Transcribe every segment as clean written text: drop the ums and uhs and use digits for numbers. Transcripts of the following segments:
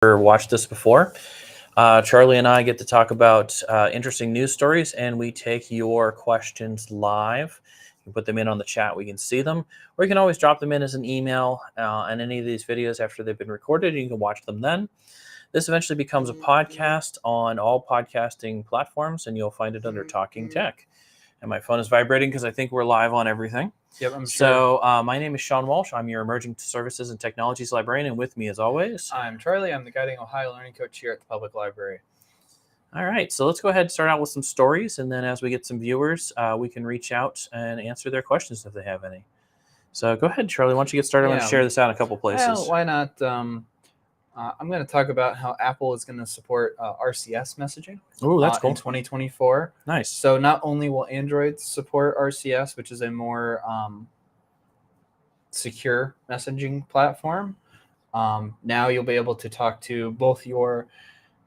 watched this before. Charlie and I get to talk about interesting news stories, and we take your questions live. You can put them in on the chat, we can see them, or you can always drop them in as an email on any of these videos after they've been recorded, and you can watch them then. This eventually becomes a podcast on all podcasting platforms, and you'll find it under Talking Tech. And my phone is vibrating because I think we're live on everything. Yep, I'm sure. So my name is Shawn Walsh. I'm your Emerging Services and Technologies Librarian, and with me, as always, I'm Charlie. I'm the Guiding Ohio Learning Coach here at the Public Library. All right, so let's go ahead and start out with some stories, and then as we get some viewers, we can reach out and answer their questions if they have any. So go ahead, Charlie. Why don't you get started? I'm going to share this out in a couple places. Well, why not? I'm going to talk about how Apple is going to support RCS messaging. Oh, that's cool. In 2024. Nice. So not only will Android support RCS, which is a more secure messaging platform, now you'll be able to talk to both your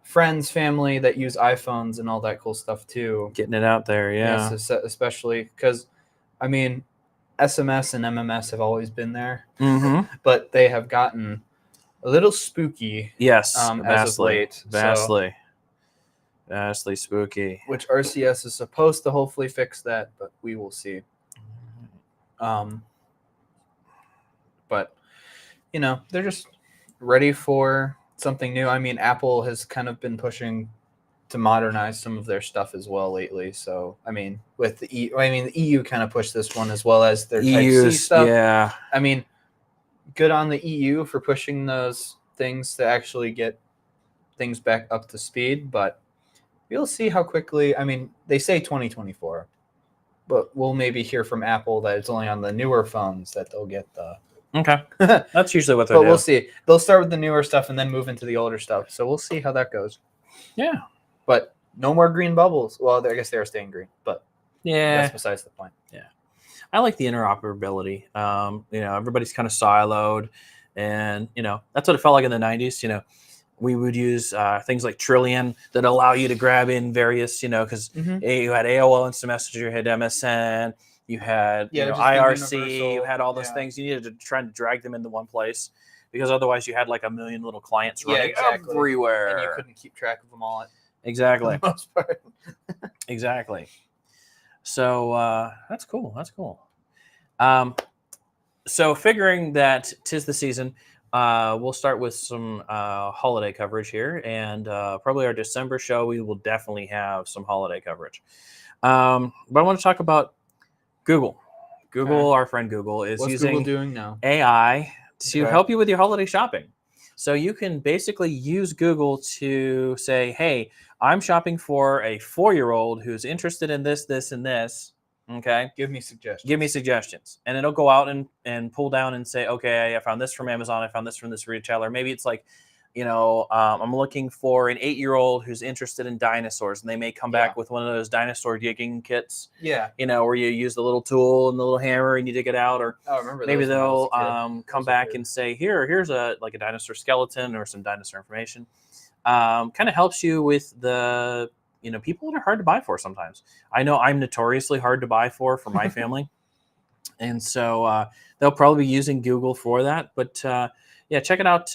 friends, family that use iPhones and all that cool stuff too. Getting it out there, yeah. Yes, especially because, I mean, SMS and MMS have always been there, but they have gotten a little spooky. Yes, as of late. Vastly spooky. Which RCS is supposed to hopefully fix that, but we will see. But, you know, they're just ready for something new. I mean, Apple has kind of been pushing to modernize some of their stuff as well lately. So, I mean, with the the EU kind of pushed this one as well as their Type-C stuff. Yeah. I mean, good on the EU for pushing those things to actually get things back up to speed, but we'll see how quickly. I mean, they say 2024, but we'll maybe hear from Apple that it's only on the newer phones that they'll get the. Okay, that's usually what they do. But we'll see. They'll start with the newer stuff and then move into the older stuff. So we'll see how that goes. Yeah. But no more green bubbles. Well, I guess they are staying green, but yeah, that's besides the point. Yeah. I like the interoperability. Everybody's kind of siloed, and, that's what it felt like in the 90s. We would use things like Trillian that allow you to grab in various, because you had AOL Instant Messenger, you had MSN, you had IRC, you had all those things. You needed to try to drag them into one place because otherwise you had like a million little clients running everywhere. And you couldn't keep track of them all. Exactly. For the most part. Exactly. So that's cool. That's cool. So figuring that 'tis the season, we'll start with some holiday coverage here, and probably our December show, we will definitely have some holiday coverage. But I want to talk about Google. Our friend Google, is using Google doing now? AI to help you with your holiday shopping. So you can basically use Google to say, hey, I'm shopping for a 4-year-old who's interested in this, this, and this. Okay. Give me suggestions. And it'll go out and pull down and say, okay, I found this from Amazon. I found this from this retailer. Maybe it's like, I'm looking for an 8-year-old who's interested in dinosaurs, and they may come back with one of those dinosaur digging kits. Yeah. Where you use the little tool and the little hammer and you dig it out, or maybe they'll come back and say, here's a dinosaur skeleton or some dinosaur information. Kind of helps you with the people that are hard to buy for sometimes. I know I'm notoriously hard to buy for my family. And so they'll probably be using Google for that. But check it out.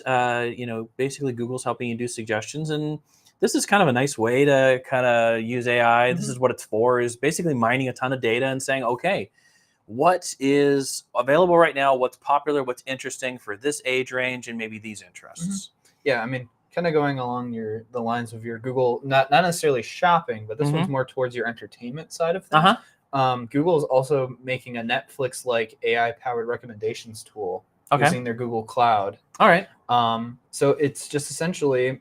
Basically Google's helping you do suggestions. And this is kind of a nice way to kind of use AI. This is what it's for, is basically mining a ton of data and saying, okay, what is available right now? What's popular? What's interesting for this age range and maybe these interests? Yeah, I mean, kind of going along the lines of your Google, not necessarily shopping, but this one's more towards your entertainment side of things. Google is also making a Netflix-like AI-powered recommendations tool using their Google Cloud. All right. So it's just essentially,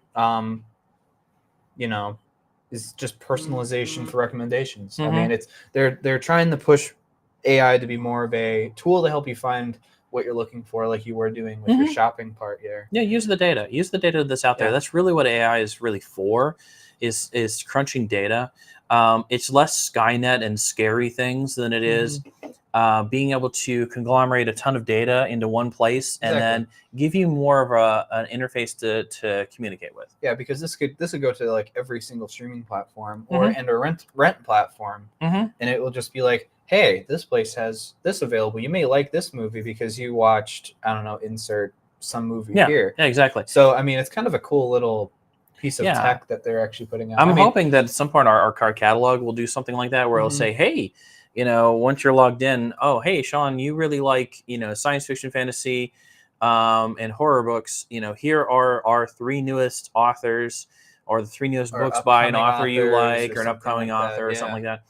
is just personalization for recommendations. I mean, they're trying to push AI to be more of a tool to help you find what you're looking for, like you were doing with your shopping part here. Yeah, use the data that's out there. That's really what AI is really for, is crunching data. It's less Skynet and scary things than it is being able to conglomerate a ton of data into one place and then give you more of an interface to communicate with. Yeah, because this could go to like every single streaming platform or rent platform, and it will just be like, hey, this place has this available. You may like this movie because you watched, I don't know, insert some movie Yeah, here. yeah, exactly. So I mean, it's kind of a cool little piece of Yeah. tech that they're actually putting out. I'm hoping that at some point our card catalog will do something like that, where it'll say, hey, you know, once you're logged in, oh, hey, Shawn, you really like, you know, science fiction, fantasy, and horror books. You know, here are our 3 newest authors, or the 3 newest Or books by an upcoming author you authors like, or or an something upcoming like that, author, or something like that.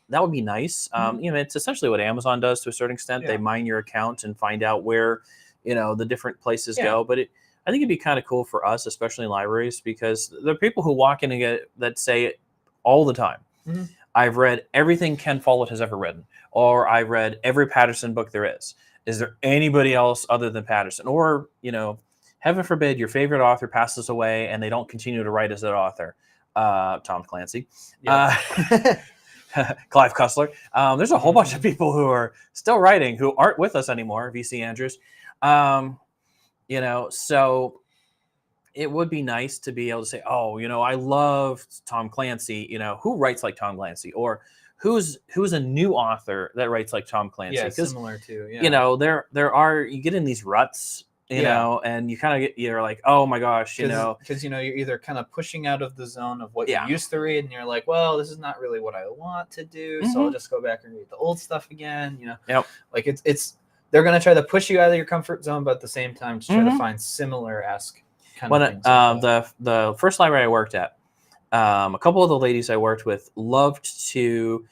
That would be nice. You know, it's essentially what Amazon does to a certain extent. They Yeah. mine your account and find out where, you know, the different places Yeah. go. But I think it'd be kind of cool for us, especially in libraries, because there are people who walk in and get that say it all the time. I've read everything Ken Follett has ever written, or I've read every Patterson book there is. Is there anybody else other than Patterson? Or, you know, heaven forbid your favorite author passes away and they don't continue to write as that author. Tom Clancy. Yeah. Clive Cussler. There's a whole bunch of people who are still writing who aren't with us anymore. VC Andrews. You know, so it would be nice to be able to say, oh, you know, I love Tom Clancy. You know, who writes like Tom Clancy, or who's a new author that writes like Tom Clancy? Yeah, similar to. Yeah. You know, there are, you get in these ruts, you know, and you kind of get, you're like, oh my gosh, you know, because you know, you're either kind of pushing out of the zone of what you used to read, and you're like, well, this is not really what I want to do, so I'll just go back and read the old stuff again. You know, like it's they're gonna try to push you out of your comfort zone, but at the same time, just try to find similar-esque kind of things. The first library I worked at, a couple of the ladies I worked with loved to.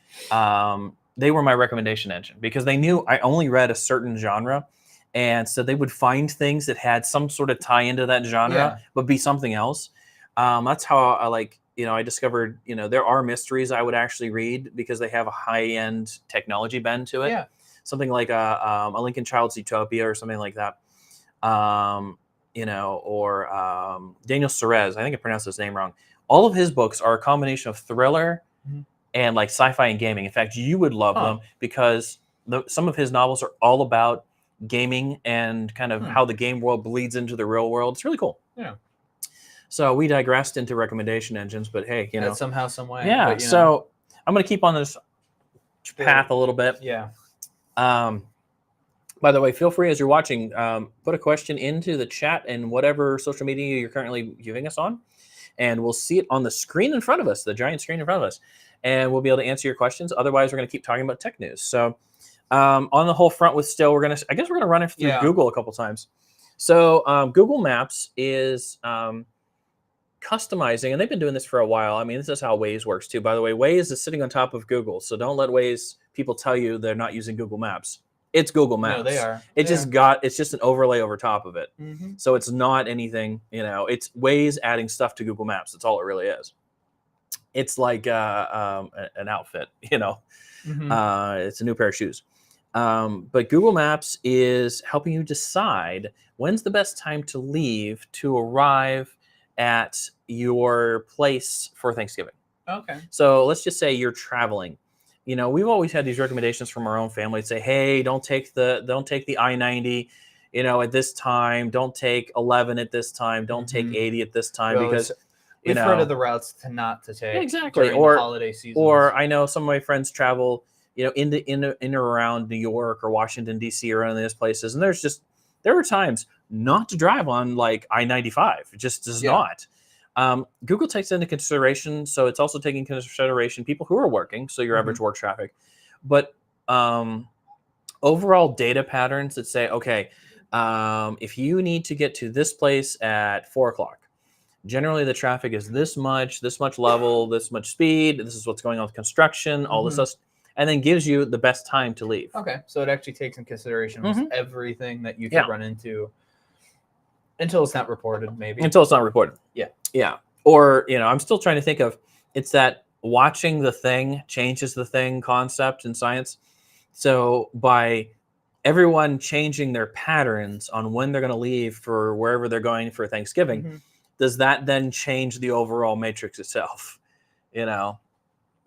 They were my recommendation engine because they knew I only read a certain genre. And so they would find things that had some sort of tie into that genre, but be something else. That's how I like, you know, I discovered, you know, there are mysteries I would actually read because they have a high-end technology bend to it. Yeah. Something like a Lincoln Child's Utopia or something like that. You know, or Daniel Suarez, I think I pronounced his name wrong. All of his books are a combination of thriller and like sci-fi and gaming. In fact, you would love them because some of his novels are all about gaming and kind of how the game world bleeds into the real world. It's really cool. Yeah. So we digressed into recommendation engines, but hey, you know, somehow, some way. Yeah. But, so I'm going to keep on this path a little bit. Yeah. By the way, feel free as you're watching, put a question into the chat and whatever social media you're currently viewing us on, and we'll see it on the screen in front of us, the giant screen in front of us, and we'll be able to answer your questions. Otherwise, we're going to keep talking about tech news. So on the whole front with still, I guess we're going to run it through Google a couple times. So Google Maps is customizing, and they've been doing this for a while. I mean, this is how Waze works too. By the way, Waze is sitting on top of Google. So don't let Waze people tell you they're not using Google Maps. It's Google Maps. No, they are. It's just an overlay over top of it. So it's not anything, you know, it's Waze adding stuff to Google Maps. That's all it really is. It's like an outfit, you know. It's a new pair of shoes. But Google Maps is helping you decide when's the best time to leave to arrive at your place for Thanksgiving. Okay. So let's just say you're traveling. You know, we've always had these recommendations from our own family to say, hey, don't take the I-90, you know, at this time. Don't take 11 at this time. Don't take 80 at this time, because we've heard of the routes to take exactly, during the holiday season. Or I know some of my friends travel, you know, in or around New York or Washington D.C. or any of those places, and there were times not to drive on like I-95. It just does not. Google takes into consideration, so it's also taking into consideration people who are working, so your average work traffic, but overall data patterns that say, okay, if you need to get to this place at 4 o'clock, generally the traffic is this much level, this much speed, this is what's going on with construction, all this stuff, and then gives you the best time to leave. Okay, so it actually takes in consideration everything that you could run into. Until it's not reported, maybe. Until it's not reported. Yeah. Or, you know, I'm still trying to think of, it's that watching the thing changes the thing concept in science. So by everyone changing their patterns on when they're going to leave for wherever they're going for Thanksgiving, does that then change the overall matrix itself? You know,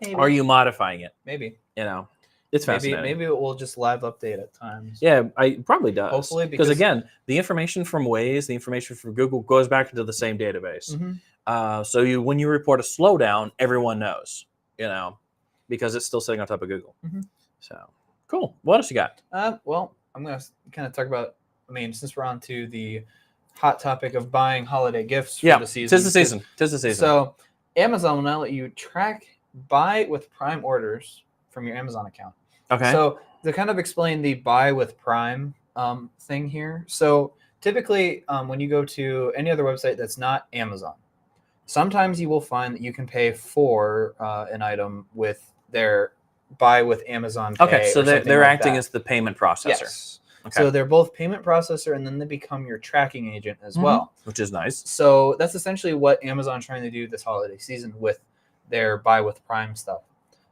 maybe. Are you modifying it? Maybe. You know, it's fascinating. Maybe it will just live update at times. Yeah, it probably does. Hopefully, because again, the information from Waze, the information from Google goes back into the same database. So when you report a slowdown, everyone knows, you know, because it's still sitting on top of Google. So cool. What else you got? Well, I'm going to kind of talk about I mean, since we're on to the hot topic of buying holiday gifts for the season. Tis the season. Tis the season. So Amazon will now let you buy with Prime orders from your Amazon account. Okay. So to kind of explain the buy with Prime thing here. So typically when you go to any other website that's not Amazon, sometimes you will find that you can pay for an item with their buy with Amazon Pay. Okay, so they're acting as the payment processor. Yes. Okay. So they're both payment processor, and then they become your tracking agent as well. Which is nice. So that's essentially what Amazon's trying to do this holiday season with their buy with Prime stuff.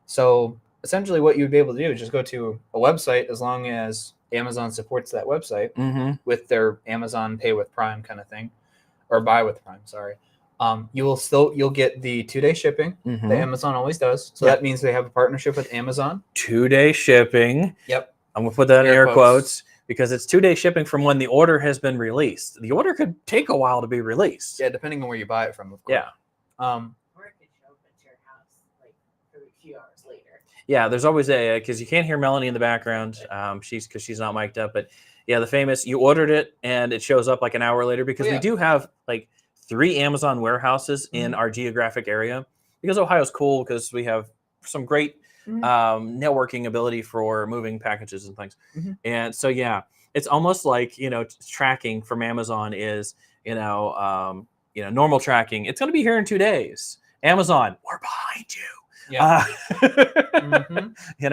So essentially what you'd be able to do is just go to a website, as long as Amazon supports that website with their Amazon Pay with Prime kind of thing, or buy with Prime, sorry. You'll get the 2-day shipping that Amazon always does. So that means they have a partnership with Amazon. 2-day shipping. Yep. I'm going to put that in air quotes because it's 2-day shipping from when the order has been released. The order could take a while to be released. Yeah, depending on where you buy it from, of course. Yeah. Or it could show up at your house like a few hours later. Yeah, there's always because you can't hear Melanie in the background. Because she's not mic'd up. But yeah, the famous, you ordered it and it shows up like an hour later, because we do have like 3 Amazon warehouses in our geographic area, because Ohio's cool because we have some great networking ability for moving packages and things. And so, yeah, it's almost like, tracking from Amazon is, normal tracking. It's going to be here in 2 days. Amazon, we're behind you. Yeah.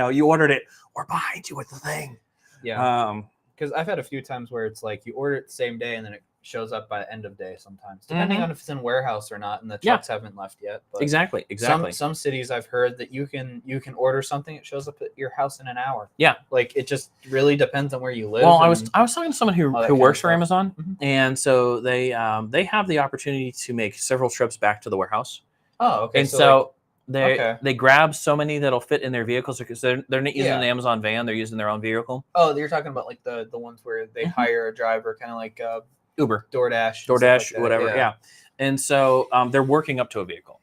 You ordered it. We're behind you with the thing. Yeah. Because I've had a few times where it's like you order it the same day and then it shows up by the end of day sometimes, depending on if it's in warehouse or not, and the trucks haven't left yet. But exactly. Some cities I've heard that you can order something, it shows up at your house in an hour. Yeah. Like it just really depends on where you live. Well, I was talking to someone who works for Amazon, and so they have the opportunity to make several trips back to the warehouse. Oh, okay. And so they grab so many that'll fit in their vehicles, because they're not using an Amazon van, they're using their own vehicle. Oh, you're talking about like the ones where they hire a driver, kind of like Uber, DoorDash, like whatever. Yeah. And so they're working up to a vehicle.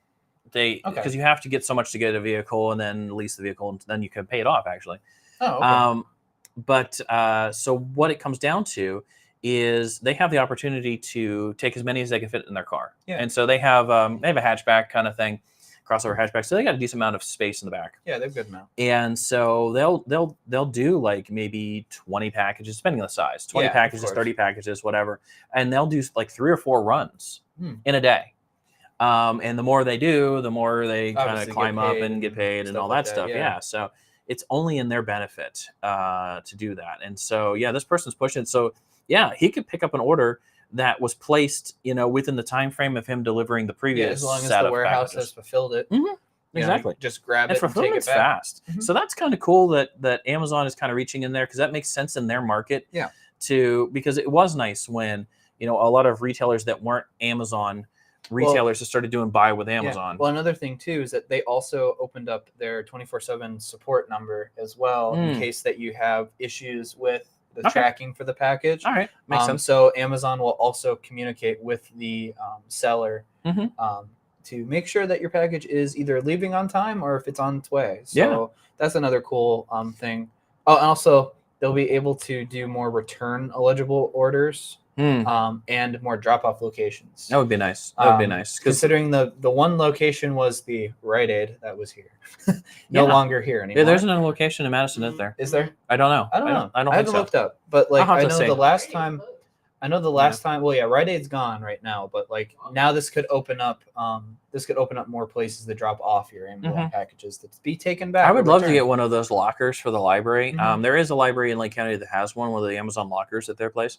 Because you have to get so much to get a vehicle, and then lease the vehicle, and then you can pay it off actually. Oh, okay. So what it comes down to is they have the opportunity to take as many as they can fit in their car. Yeah. And so they have a hatchback kind of thing, crossover hatchback. So they got a decent amount of space in the back. Yeah, they're good amount. And so they'll do like maybe 20 packages, depending on the size, 20 packages, 30 packages, whatever. And they'll do like 3 or 4 runs in a day. And the more they do, the more they kind of climb up and get paid and all that stuff. Yeah. So it's only in their benefit to do that. And so, this person's pushing. So he could pick up an order that was placed, within the time frame of him delivering the previous. As long as the warehouse has fulfilled it. Exactly. Just grab it and take it back. Fast. So that's kind of cool that Amazon is kind of reaching in there, because that makes sense in their market. Yeah. Because it was nice when, a lot of retailers that weren't Amazon retailers that started doing buy with Amazon. Yeah. Well, another thing too is that they also opened up their 24/7 support number as well, in case that you have issues with the tracking for the package. All right, makes sense. So Amazon will also communicate with the seller to make sure that your package is either leaving on time or if it's on its way. So that's another cool thing. Oh, and also they'll be able to do more return eligible orders. And more drop-off locations. That would be nice. That would be nice. Considering the one location was the Rite Aid that was here, no longer here anymore. Yeah, there's another location in Madison, isn't there? Is there? I don't know. I don't know. I haven't looked up, but like I know the last time. Well, Rite Aid's gone right now, but like now this could open up. More places to drop off your Amazon packages to be taken back. I would love to get one of those lockers for the library. There is a library in Lake County that has one of the Amazon lockers at their place.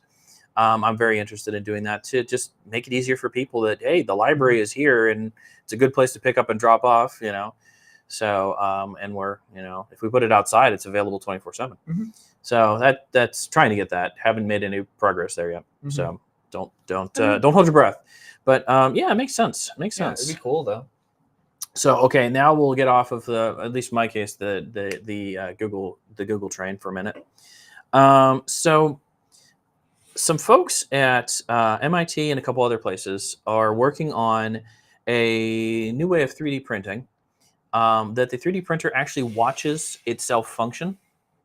I'm very interested in doing that to just make it easier for people that, hey, the library is here and it's a good place to pick up and drop off, So, and we're, if we put it outside, it's available 24/7. So that's trying to get that. Haven't made any progress there yet. So don't hold your breath. But it makes sense. It makes sense. It'd be cool though. So okay, now we'll get off of at least in my case, the Google train for a minute. So some folks at MIT and a couple other places are working on a new way of 3D printing that the 3D printer actually watches itself function.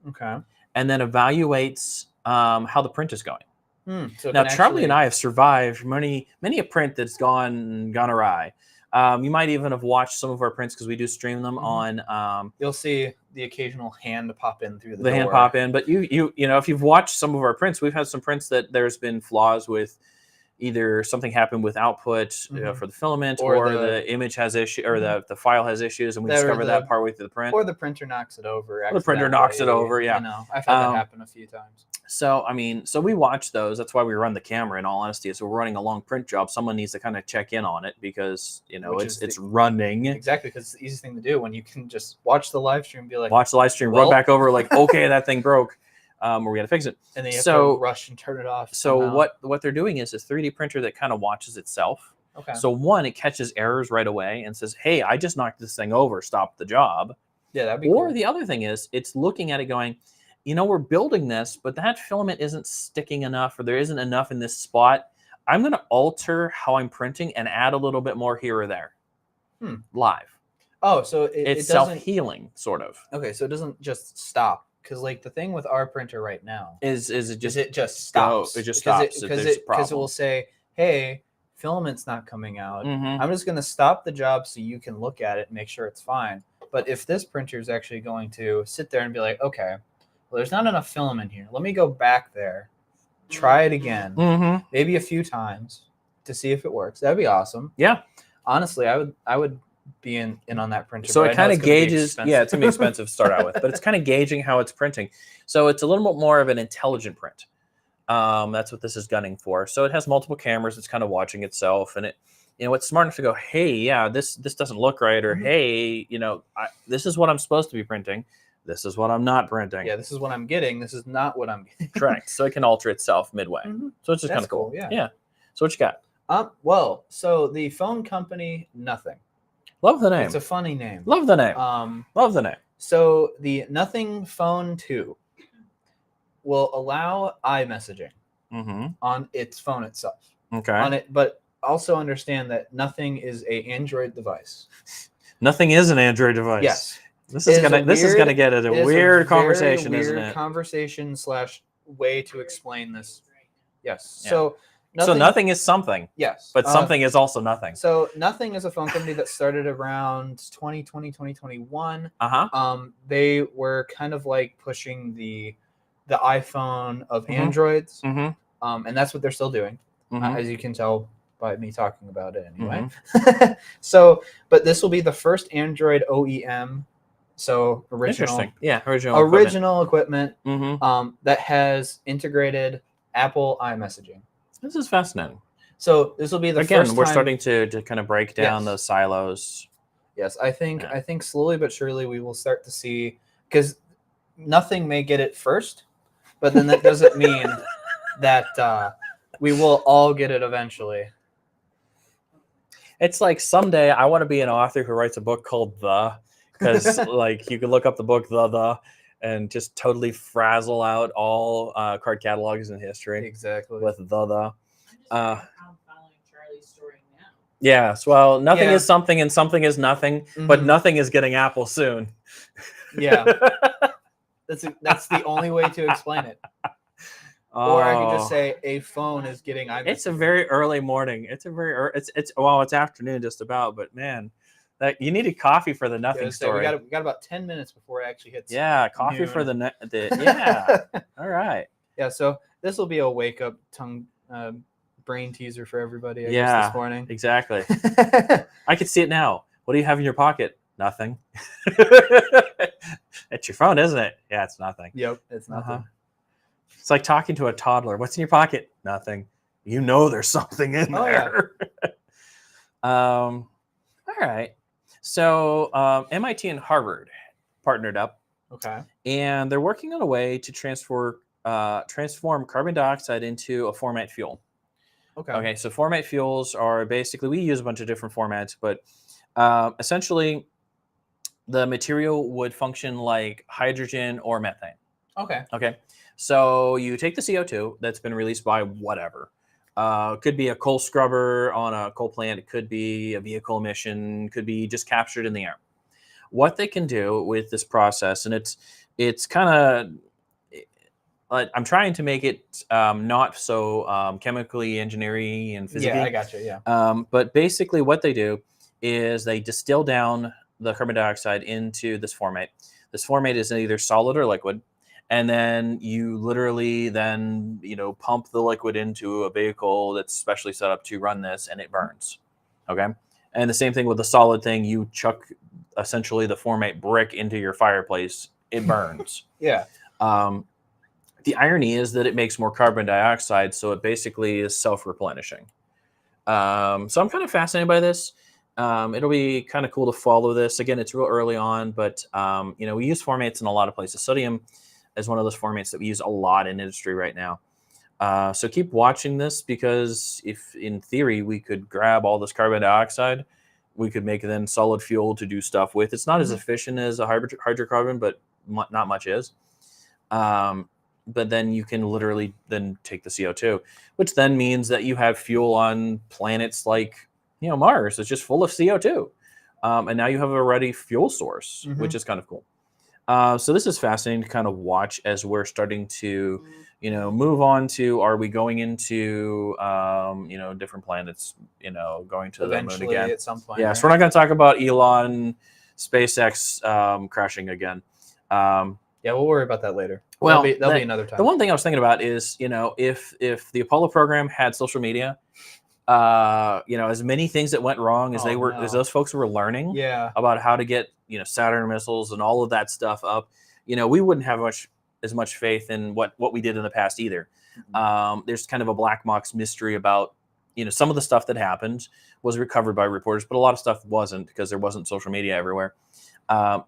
Okay. And then evaluates how the print is going. So it Now, can Charlie and actually- I have survived many a print that's gone awry. You might even have watched some of our prints because we do stream them on. You'll see the occasional hand pop in through the The door. hand pop in, but you know, if you've watched some of our prints, we've had some prints that there's been flaws with. Either something happened with output for the filament, or the image has issue, or the file has issues, and we discovered that partway through the print. Or the printer knocks it over. The printer knocks it over. Yeah, You know, I've had that happen a few times. So I mean, so we watch those. That's why we run the camera. In all honesty, so we're running a long print job. Someone needs to kind of check in on it because you know it's running. Exactly, because it's the easiest thing to do when you can just watch the live stream and be like, watch the live stream, run back over, like, okay, that thing broke. Or we got to fix it. And then you have to rush and turn it off. So what they're doing is a 3D printer that kind of watches itself. Okay. So one, it catches errors right away and says, hey, I just knocked this thing over, stop the job. Yeah, that'd be Or cool. the other thing is it's looking at it going, you know, we're building this, but that filament isn't sticking enough, or there isn't enough in this spot. I'm going to alter how I'm printing and add a little bit more here or there. Live. Oh, so it's it doesn't self-healing, sort of. Okay, so it doesn't just stop. Because like the thing with our printer right now is it just stops. It just stops Because it will say, hey, filament's not coming out. I'm just going to stop the job so you can look at it and make sure it's fine. But if this printer is actually going to sit there and be like, okay, well, there's not enough filament here. Let me go back there, try it again, maybe a few times to see if it works. That'd be awesome. Yeah. Honestly, I would be in on that printer. So it kind of gauges, it's gonna be expensive to start out with, but it's kind of gauging how it's printing. So it's a little bit more of an intelligent print. That's what this is gunning for. So it has multiple cameras. It's kind of watching itself, and it, you know, it's smart enough to go, hey, yeah, this doesn't look right, or hey, you know, this is what I'm supposed to be printing. This is what I'm not printing. Yeah, this is what I'm getting. This is not what I'm getting. Correct. So it can alter itself midway. So it's just kind of cool. Yeah. So what you got? Well, so the phone company, Nothing. Love the name. It's a funny name. Love the name. Love the name. So the Nothing Phone 2 will allow iMessaging on its phone itself. Okay. On it, but also understand that Nothing is a Android device. Nothing is an Android device. Yes. This is gonna get at a weird conversation, isn't it? Conversation / way to explain this. Yes. Yeah. So nothing is something. Yes. But something is also nothing. So Nothing is a phone company that started around 2020, 2021. They were kind of like pushing the iPhone of Androids. And that's what they're still doing, as you can tell by me talking about it anyway. So, but this will be the first Android OEM. So original. Yeah, original equipment that has integrated Apple iMessaging. This is fascinating. So this will be the first we're time. starting to kind of break down those silos. Yes, I think slowly but surely we will start to see, because Nothing may get it first, but then that doesn't mean that we will all get it eventually. It's like someday I want to be an author who writes a book called because like you can look up the book and just totally frazzle out all card catalogs in history. Exactly. With I'm following Charlie's story now. Yes. Well, nothing is something and something is nothing, but nothing is getting Apple soon. Yeah. That's the only way to explain it. Or I could just say a phone is getting iMessage. It's a very early morning. It's afternoon just about, but man, that you needed coffee for the Nothing story. We got about 10 minutes before it actually hits. Yeah, coffee noon. for yeah. All right. Yeah, so this will be a wake up brain teaser for everybody, I guess, this morning. Exactly. I can see it now. What do you have in your pocket? Nothing. It's your phone, isn't it? Yeah, it's nothing. Yep, it's nothing. It's like talking to a toddler. What's in your pocket? Nothing. You know there's something in there. Yeah. All right. So MIT and Harvard partnered up. Okay. And they're working on a way to transform carbon dioxide into a format fuel. Okay. So format fuels are basically, we use a bunch of different formats, but essentially the material would function like hydrogen or methane. Okay. So you take the CO2 that's been released by whatever. Could be a coal scrubber on a coal plant. It could be a vehicle emission. Could be just captured in the air. What they can do with this process, and it's kind of, I'm trying to make it not so chemically engineering and physical. Yeah, I gotcha. Yeah. But basically, what they do is they distill down the carbon dioxide into this formate. This formate is either solid or liquid, and then you literally then pump the liquid into a vehicle that's specially set up to run this, and it burns. Okay, and the same thing with the solid thing. You chuck essentially the formate brick into your fireplace, it burns. Yeah. The irony is that it makes more carbon dioxide, so it basically is self-replenishing. So I'm kind of fascinated by this. It'll be kind of cool to follow this. Again, it's real early on, but we use formates in a lot of places. Sodium is one of those formates that we use a lot in industry right now. So keep watching this, because if in theory we could grab all this carbon dioxide, we could make then solid fuel to do stuff with. It's not as efficient as a hydrocarbon, but not much is. But then you can literally then take the CO2, which then means that you have fuel on planets like Mars. It's just full of CO2, and now you have a ready fuel source, which is kind of cool. So this is fascinating to kind of watch as we're starting to move on to, are we going into different planets, going to Eventually, the moon again at some point. Yeah, so we're not going to talk about Elon SpaceX crashing again. Yeah, we'll worry about that later. Well, that'll be another time. The one thing I was thinking about is, if the Apollo program had social media, as many things that went wrong as as those folks were learning about how to get, Saturn missiles and all of that stuff up, we wouldn't have as much faith in what we did in the past either. There's kind of a black box mystery about, some of the stuff that happened was recovered by reporters, but a lot of stuff wasn't, because there wasn't social media everywhere.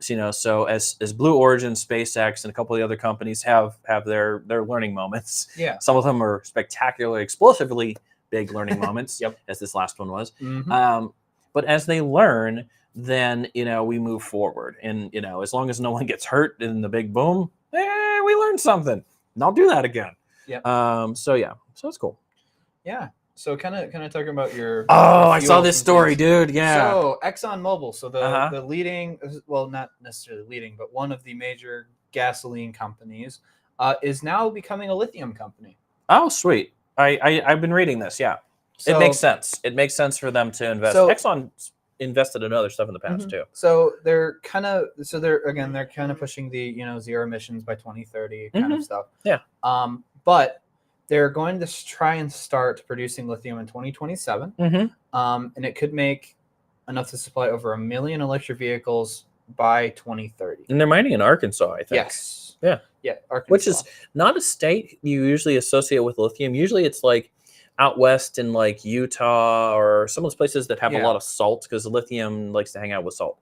So as Blue Origin, SpaceX, and a couple of the other companies have their learning moments. Yeah. Some of them are spectacularly, explosively big learning moments, as this last one was. But as they learn, then, we move forward. And, as long as no one gets hurt in the big boom, we learned something. And I'll do that again. So it's cool. Yeah. So kind of talking about your. Oh, I saw this story, dude. Yeah. So ExxonMobil, so the leading, well, not necessarily leading, but one of the major gasoline companies, is now becoming a lithium company. Oh, sweet. I've been reading this. Yeah. So, it makes sense. It makes sense for them to invest. Exxon invested in other stuff in the past too. So they're kind of pushing the zero emissions by 2030 kind of stuff. Yeah. But they're going to try and start producing lithium in 2027. And it could make enough to supply over 1 million electric vehicles by 2030. And they're mining in Arkansas, I think. Yes. Yeah. Yeah. Arkansas. Which is not a state you usually associate with lithium. Usually it's like out west in like Utah or some of those places that have a lot of salt, because lithium likes to hang out with salt.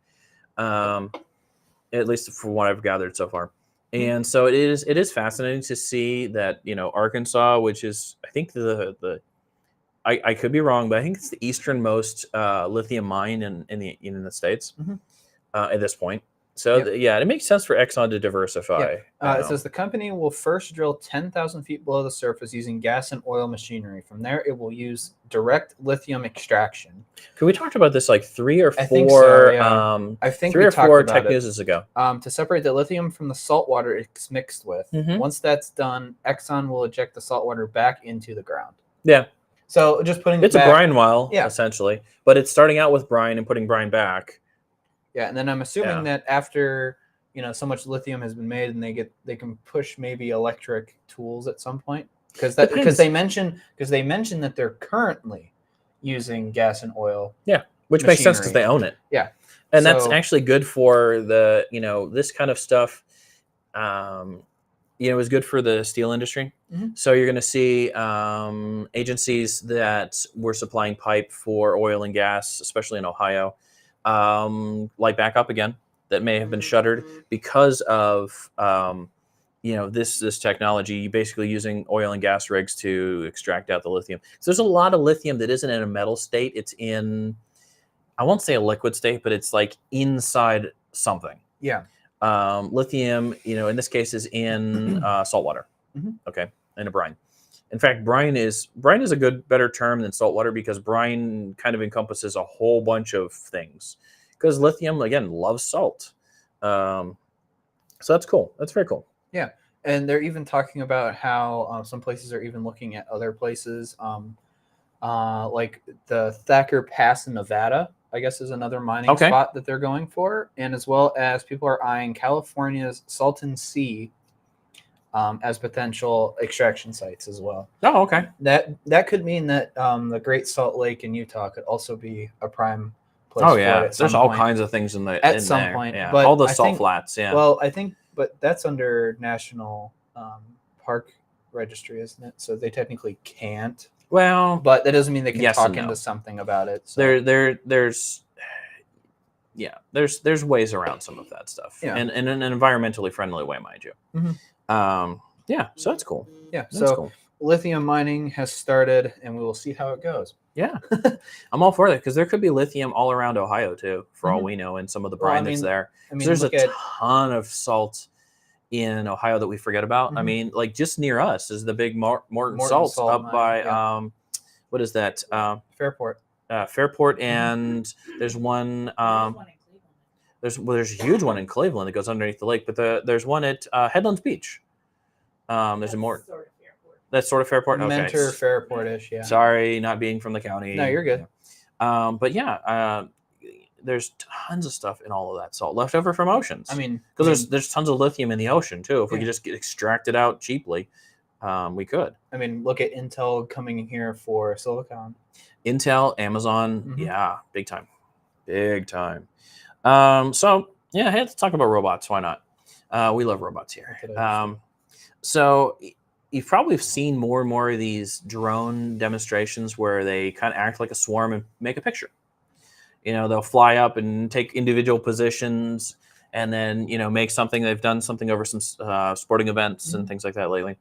At least from what I've gathered so far. And so it is fascinating to see that, Arkansas, which is, I think I could be wrong, but I think it's the easternmost lithium mine in the States at this point. So it makes sense for Exxon to diversify. It says the company will first drill 10,000 feet below the surface using gas and oil machinery. From there, it will use direct lithium extraction. Could we talked about this like 3 or 4? I think so, yeah. I think 3 or 4 tech newses ago. To separate the lithium from the salt water it's mixed with. Once that's done, Exxon will eject the salt water back into the ground. Yeah. So just putting it's a brine well, essentially, but it's starting out with brine and putting brine back. Yeah, and then I'm assuming that after so much lithium has been made, and they can push maybe electric tools at some point, because they mention that they're currently using gas and oil. Yeah, which makes sense because they own it. Yeah, and that's actually good for the this kind of stuff. Is good for the steel industry. So you're going to see agencies that were supplying pipe for oil and gas, especially in Ohio, light back up again, that may have been shuttered because of this technology, basically using oil and gas rigs to extract out the lithium. So there's a lot of lithium that isn't in a metal state. It's in, I won't say a liquid state, but it's like inside something. Yeah. Lithium, in this case, is in salt water. Okay, in a brine. In fact, brine is a better term than saltwater, because brine kind of encompasses a whole bunch of things. Because lithium, again, loves salt. So that's cool. That's very cool. Yeah. And they're even talking about how some places are even looking at other places, like the Thacker Pass in Nevada, I guess, is another mining spot that they're going for, and as well as people are eyeing California's Salton Sea as potential extraction sites as well. Oh, okay. That could mean that the Great Salt Lake in Utah could also be a prime place. Oh for yeah, it there's all kinds of things in some there. point. Yeah, But all the I salt think- flats. Yeah. Well, I think, but that's under national park registry, isn't it? So they technically can't. Well, But that doesn't mean they can Yes talk and no. into something about it. So. there's ways around some of that stuff, Yeah. and in an environmentally friendly way, mind you. Mhm. Yeah, so that's cool. Yeah. That's So cool. lithium mining has started, and we will see how it goes. Yeah, I'm all for that because there could be lithium all around Ohio too, for all Mhm. we know, and some of the Well, I brine that's mean- there. I mean, There's look a at ton of salt in Ohio that we forget about. I Mhm. mean, like just near us is the big Morton Salt Salt up mine, by yeah. what is that? Fairport. Fairport, and there's one. There's one in Cleveland. There's a huge one in Cleveland that goes underneath the lake, but there's one at Headlands Beach. There's That's a more sort of Fairport. that's sort of Fairport. Okay, Mentor, Fairport-ish, yeah. sorry, not being from the county. No, you're good. Yeah. But yeah, there's tons of stuff in all of that salt left over from oceans. I mean, because there's tons of lithium in the ocean too. If we Yeah. could just extract it out cheaply, we could. I mean, look at Intel coming in here for silicon. Intel, Amazon, Mhm. yeah, big time. So yeah, I had to talk about robots. Why not? We love robots here. That's what I was So you've probably seen more and more of these drone demonstrations where they kind of act like a swarm and make a picture. They'll fly up and take individual positions, and then make something. They've done something over some sporting events and things like that lately.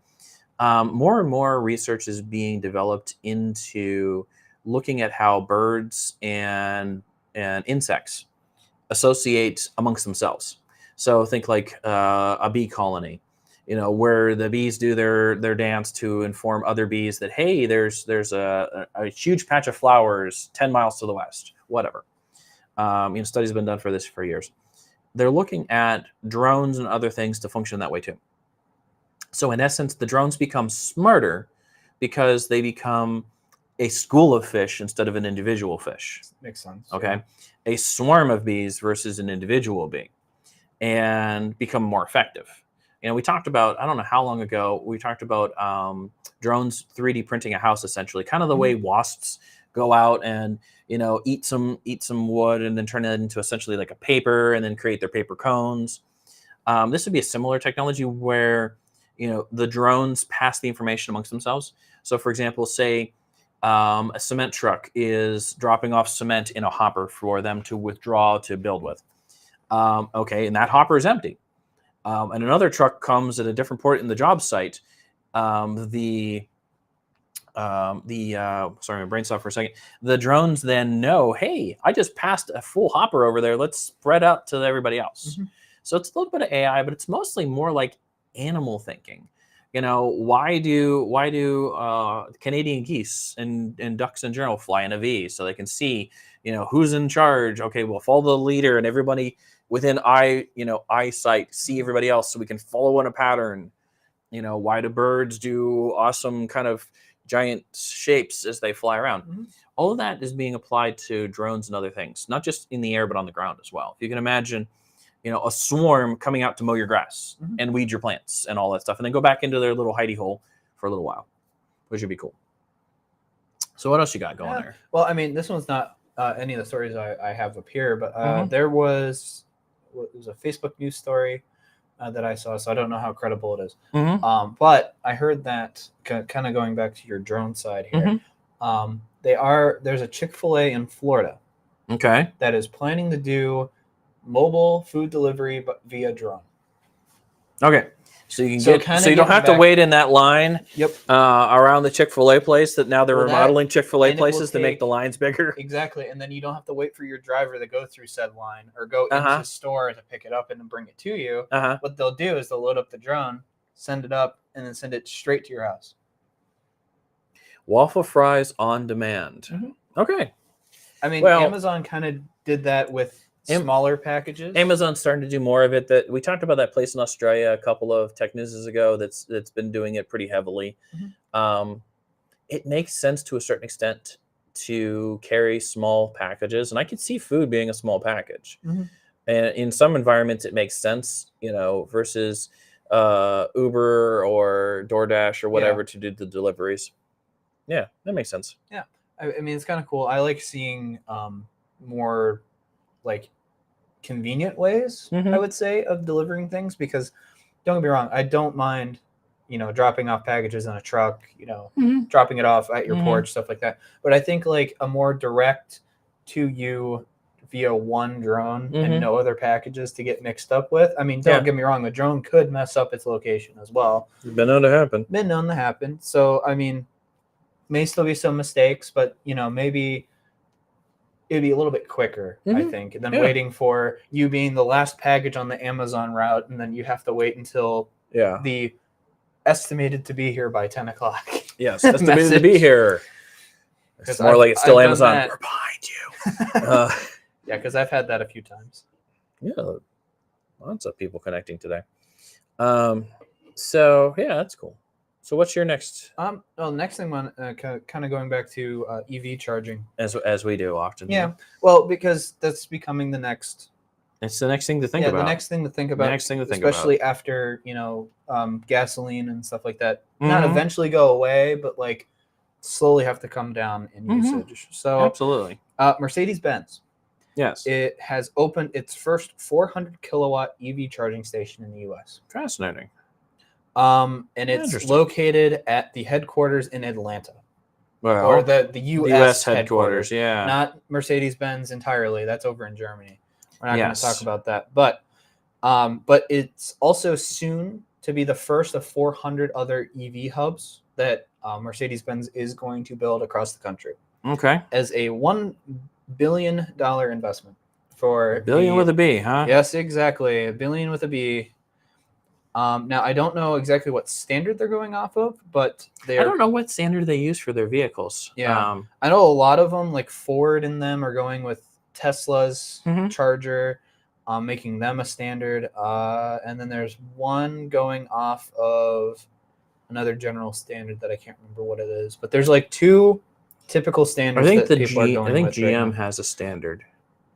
More and more research is being developed into looking at how birds and insects associate amongst themselves. So think like a bee colony, where the bees do their dance to inform other bees that, hey, there's a huge patch of flowers 10 miles to the west, whatever. Studies have been done for this for years. They're looking at drones and other things to function that way too. So in essence, the drones become smarter because they become a school of fish instead of an individual fish. Makes sense. Okay. A swarm of bees versus an individual bee, and become more effective. We talked about, I don't know how long ago, we talked about drones 3D printing a house, essentially, kind of the way wasps go out and, eat some wood and then turn it into essentially like a paper and then create their paper cones. This would be a similar technology where, the drones pass the information amongst themselves. So for example, say a cement truck is dropping off cement in a hopper for them to withdraw to build with. Okay, and that hopper is empty. And another truck comes at a different port in the job site. Sorry, my brain stopped for a second. The drones then know, hey, I just passed a full hopper over there. Let's spread out to everybody else. So it's a little bit of AI, but it's mostly more like animal thinking. Why do Canadian geese and ducks in general fly in a V? So they can see, who's in charge. Okay, we'll follow the leader, and everybody within eyesight see everybody else, so we can follow in a pattern. Why do birds do awesome kind of giant shapes as they fly around? All of that is being applied to drones and other things, not just in the air, but on the ground as well. If you can imagine, a swarm coming out to mow your grass and weed your plants and all that stuff, and then go back into their little hidey hole for a little while, which would be cool. So what else you got going there? Well, I mean, this one's not any of the stories I have up here, but there was a Facebook news story that I saw, so I don't know how credible it is. But I heard that, kind of going back to your drone side here, there's a Chick-fil-A in Florida, Okay. that is planning to do mobile food delivery but via drone. Okay. So you can So get, kinda so you don't getting have to back- wait in that line Yep. around the Chick-fil-A place that now they're Well, that- remodeling Chick-fil-A and it will places to make take- the lines bigger. Exactly, and then you don't have to wait for your driver to go through said line or go into the store to pick it up and then bring it to you. What they'll do is they'll load up the drone, send it up, and then send it straight to your house. Waffle fries on demand. Okay. I mean, Well- Amazon kind of did that with smaller packages. Amazon's starting to do more of it. That we talked about that place in Australia a couple of Technises ago that's been doing it pretty heavily. It makes sense to a certain extent to carry small packages, and I could see food being a small package. And in some environments, it makes sense, versus Uber or DoorDash or whatever to do the deliveries. Yeah, that makes sense. Yeah, I mean, it's kind of cool. I like seeing more like convenient ways, I would say, of delivering things, because don't get me wrong, I don't mind, dropping off packages in a truck, dropping it off at your porch, stuff like that. But I think like a more direct to you via one drone and no other packages to get mixed up with. I mean, don't get me wrong, the drone could mess up its location as well. It's been known to happen. So, I mean, may still be some mistakes, but, maybe it'd be a little bit quicker, I think, than waiting for you being the last package on the Amazon route, and then you have to wait until the estimated to be here by 10 o'clock. Yes, estimated to be here. It's more like it's still Amazon. We're behind you. Yeah, because I've had that a few times. Yeah, lots of people connecting today. So yeah, that's cool. So what's your next? Well, next thing, kind of going back to EV charging, as we do often. Yeah, well, because that's becoming the next. It's the next thing to think about. The next thing to think about. Especially after gasoline and stuff like that. Not eventually go away, but like slowly have to come down in usage. So absolutely. Mercedes-Benz. Yes. It has opened its first 400 kilowatt EV charging station in the U.S. Fascinating. And it's located at the headquarters in Atlanta. Well, or the U.S. headquarters, yeah. Not Mercedes-Benz entirely. That's over in Germany. We're not going to talk about that. But it's also soon to be the first of 400 other EV hubs that Mercedes-Benz is going to build across the country. Okay. As a $1 billion investment for billion with a B, huh? Yes, exactly. $1 billion with a B. Now, I don't know exactly what standard they're going off of, but I don't know what standard they use for their vehicles. Yeah. I know a lot of them, like Ford and them, are going with Tesla's charger, making them a standard. And then there's one going off of another general standard that I can't remember what it is. But there's like two typical standards. I think GM has a standard.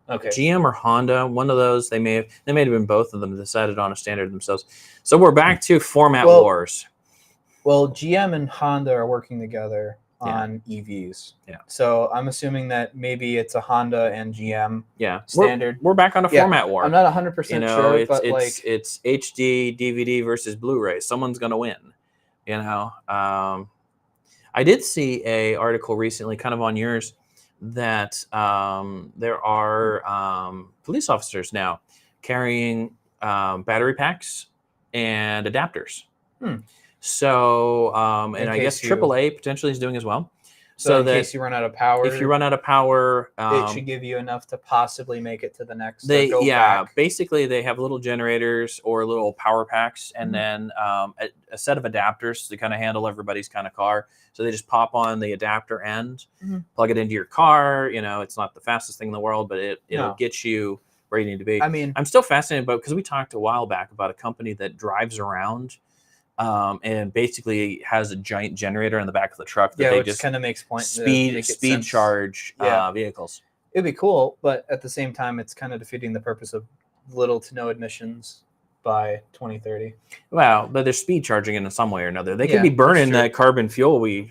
Okay. GM or Honda, one of those. They may have been both of them decided on a standard themselves. So we're back to format wars. Well, GM and Honda are working together on EVs. Yeah. So I'm assuming that maybe it's a Honda and GM standard. We're back on a format war. I'm not 100% sure, but it's HD, DVD versus Blu-ray. Someone's going to win. I did see a article recently, kind of on yours, that there are police officers now carrying battery packs and adapters. So, and I guess AAA potentially is doing as well. So in case you run out of power, if you run out of power, it should give you enough to possibly make it to the next. Basically they have little generators or little power packs, and then a set of adapters to kind of handle everybody's kind of car. So they just pop on the adapter end, plug it into your car. It's not the fastest thing in the world, but it'll get you where you need to be. I mean, I'm still fascinated about, because we talked a while back about a company that drives around and basically has a giant generator in the back of the truck that they just kind of makes point speed charge vehicles. It'd be cool, but at the same time, it's kind of defeating the purpose of little to no emissions by 2030. Well, but they're speed charging it in some way or another. They could be burning that carbon fuel we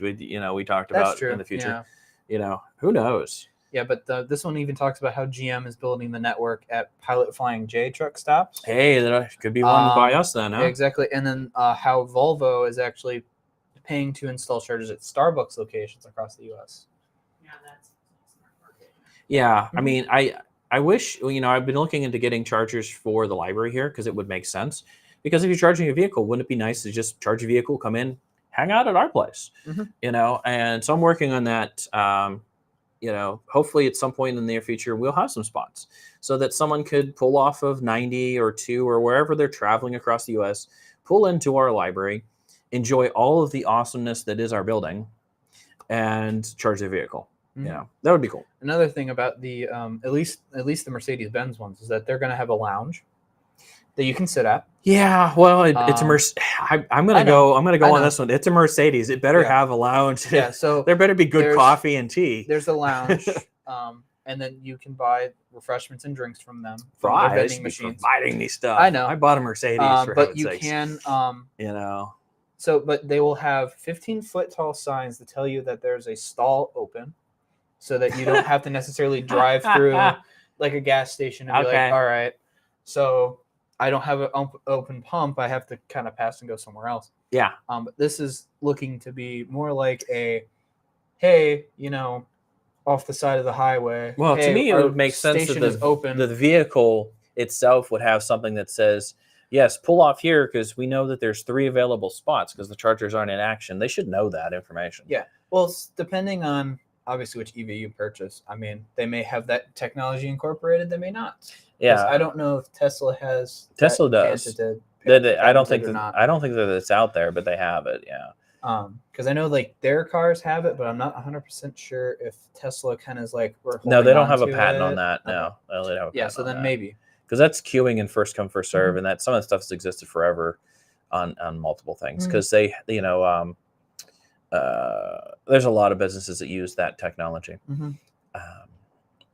talked about in the future. Who knows? Yeah, but this one even talks about how GM is building the network at Pilot Flying J truck stops. Hey, there could be one by us then, huh? Yeah, exactly. And then how Volvo is actually paying to install chargers at Starbucks locations across the U.S. Yeah, that's smart market. Yeah, I mean, I wish, I've been looking into getting chargers for the library here, because it would make sense. Because if you're charging a vehicle, wouldn't it be nice to just charge a vehicle, come in, hang out at our place? And so I'm working on that. Hopefully at some point in the near future, we'll have some spots so that someone could pull off of 90 or 2 or wherever they're traveling across the U.S., pull into our library, enjoy all of the awesomeness that is our building, and charge their vehicle. Mhm. You know, that would be cool. Another thing about the at least the Mercedes-Benz ones is that they're going to have a lounge that you can sit at. Yeah, well, it's a I'm gonna go on this one. It's a Mercedes. It better have a lounge. Yeah, so there better be good coffee and tea. There's a lounge, and then you can buy refreshments and drinks from them from their vending machines. Providing me stuff. I know. I bought a Mercedes for but you sakes. can, you know. So, but they will have 15-foot tall signs to tell you that there's a stall open, so that you don't have to necessarily drive through like a gas station and be like, all right, so I don't have an open pump. I have to kind of pass and go somewhere else. Yeah. But this is looking to be more like a, hey, you know, off the side of the highway. Well, hey, to me, it would make sense that the vehicle itself would have something that says, yes, pull off here because we know that there's 3 available spots because the chargers aren't in action. They should know that information. Yeah. Well, depending on obviously which EV you purchase. I mean, they may have that technology incorporated. They may not. Yeah. I don't know if Tesla has. Tesla does. I don't think that it's out there, but they have it. Yeah. Because I know like their cars have it, but I'm not 100% sure if Tesla kind of is like no, they don't have a patent on that. No, they don't have a yeah. So then maybe because that's queuing and first come first serve, and that some of the stuff has existed forever on multiple things because they there's a lot of businesses that use that technology.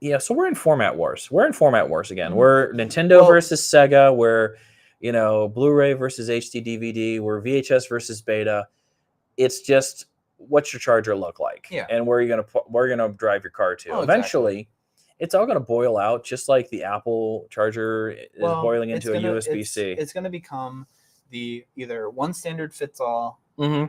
Yeah, so we're in format wars. We're in format wars again. We're Nintendo versus Sega. We're Blu-ray versus HD DVD. We're VHS versus Beta. It's just what's your charger look like, and where you're gonna drive your car to. Eventually, it's all gonna boil out, just like the Apple charger is boiling into a USB-C. It's gonna become the either one standard fits all,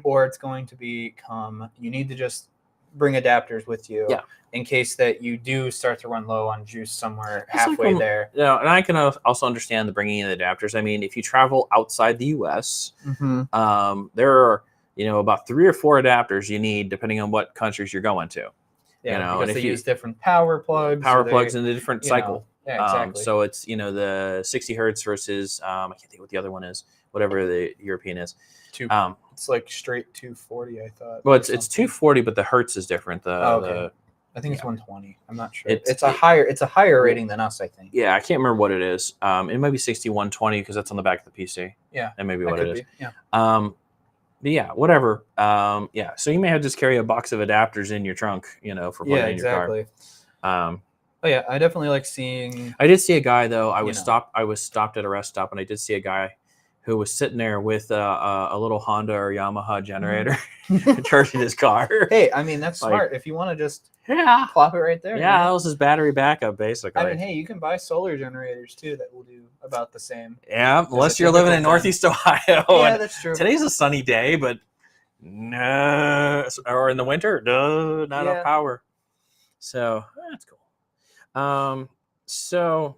or it's going to become you need to just bring adapters with you in case that you do start to run low on juice somewhere halfway there. Yeah, and I can also understand the bringing in the adapters. I mean, if you travel outside the U.S., there are about 3 or 4 adapters you need depending on what countries you're going to. Yeah, because they use different power plugs. In a different cycle. Yeah, exactly. So it's the 60 hertz versus I can't think what the other one is. Whatever the European is. It's like straight 240, I thought. Well, it's 240, but the hertz is different. I think it's 120. I'm not sure. It's a higher rating than us, I think. Yeah, I can't remember what it is. It might be 6120 because that's on the back of the PC. Yeah, that may be what it is. Yeah. But yeah, whatever. Yeah, so you may have to just carry a box of adapters in your trunk, for putting in your car. Oh yeah, I definitely like seeing. I did see a guy though. I was stopped at a rest stop, and I did see a guy who was sitting there with a little Honda or Yamaha generator charging his car. Hey, I mean that's smart. If you want to just plop it right there. Yeah, that was his battery backup basically. I mean, hey, you can buy solar generators too that will do about the same. Yeah, unless you're living in Northeast Ohio. Yeah, that's true. Today's a sunny day, but no, or in the winter, not enough power. So that's cool. So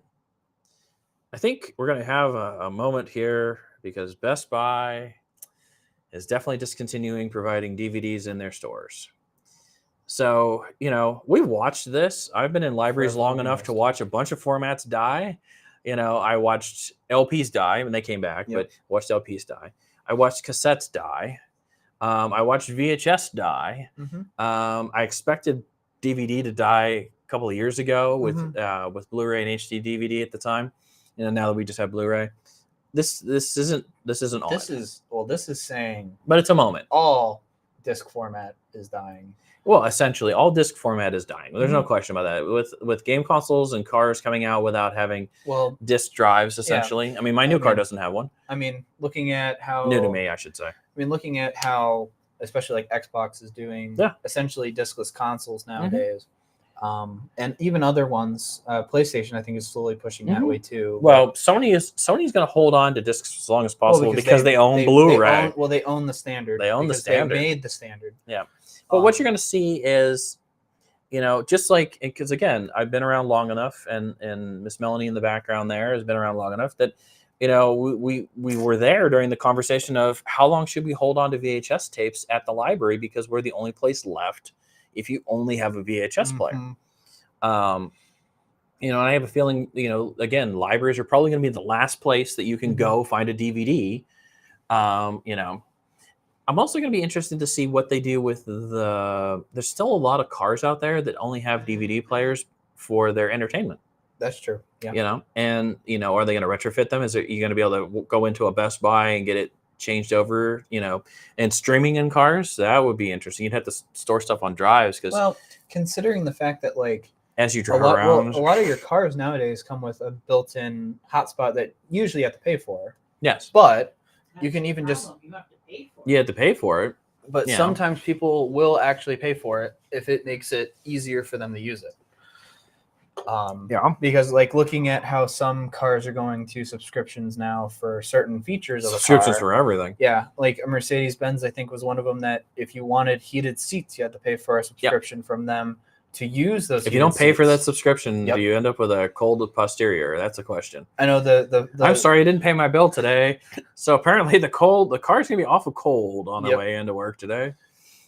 I think we're gonna have a moment here because Best Buy is definitely discontinuing providing DVDs in their stores. So, we've watched this. I've been in libraries long enough to watch a bunch of formats die. I watched LPs die when they came back, but watched LPs die. I watched cassettes die. I watched VHS die. I expected DVD to die a couple of years ago with Blu-ray and HD DVD at the time. Now that we just have Blu-ray, this isn't all. This is saying, but it's a moment. All disc format is dying. Well, essentially, all disc format is dying. There's no question about that. With game consoles and cars coming out without having disc drives, essentially. I mean, my new car doesn't have one. I mean, looking at how new to me, I should say. I mean, looking at how, especially like Xbox is doing, essentially discless consoles nowadays. And even other ones, PlayStation, I think, is slowly pushing that way too. Well, Sony's going to hold on to discs as long as possible because they own Blu-ray. They own the standard. They own the standard. They made the standard. Yeah. But what you're going to see is, just like, because again, I've been around long enough, and Miss Melanie in the background there has been around long enough that, we were there during the conversation of how long should we hold on to VHS tapes at the library because we're the only place left if you only have a VHS player. And I have a feeling, again, libraries are probably going to be the last place that you can go find a DVD. I'm also going to be interested to see what they do with there's still a lot of cars out there that only have DVD players for their entertainment. That's true. Yeah. You know, and are they going to retrofit them? Is it you going to be able to go into a Best Buy and get it changed over? And streaming in cars, that would be interesting. You'd have to store stuff on drives because considering the fact that as you drive around, a lot of your cars nowadays come with a built-in hotspot that usually you have to pay for. Yes, but you can even just you have to pay for it. But sometimes people will actually pay for it if it makes it easier for them to use it. Because looking at how some cars are going to subscriptions now for certain features of subscriptions for everything. Yeah, like a Mercedes-Benz, I think was one of them that if you wanted heated seats, you had to pay for a subscription from them to use those. If you don't pay for that subscription, do you end up with a cold posterior? That's a question. I know the I'm sorry, I didn't pay my bill today. So apparently the car's gonna be awful cold on the way into work today.